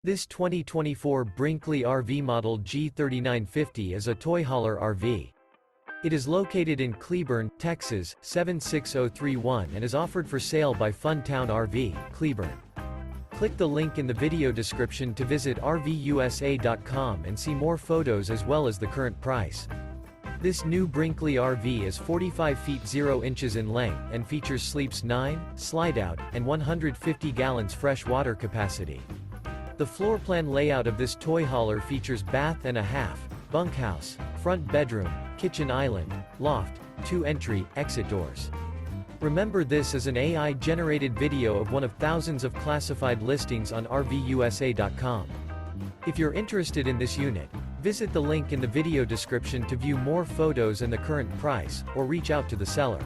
This 2024 Brinkley RV Model G 3950 is a toy hauler RV. It is located in Cleburne, Texas, 76031 and is offered for sale by Funtown RV, Cleburne. Click the link in the video description to visit RVUSA.com and see more photos as well as the current price. This new Brinkley RV is 45 feet 0 inches in length and features sleeps 9, Slideout, and 150 gallons fresh water capacity. The floor plan layout of this toy hauler features bath and a half, bunkhouse, front bedroom, kitchen island, loft, 2 entry, exit doors. Remember, this is an AI-generated video of one of thousands of classified listings on RVUSA.com. If you're interested in this unit, visit the link in the video description to view more photos and the current price, or reach out to the seller.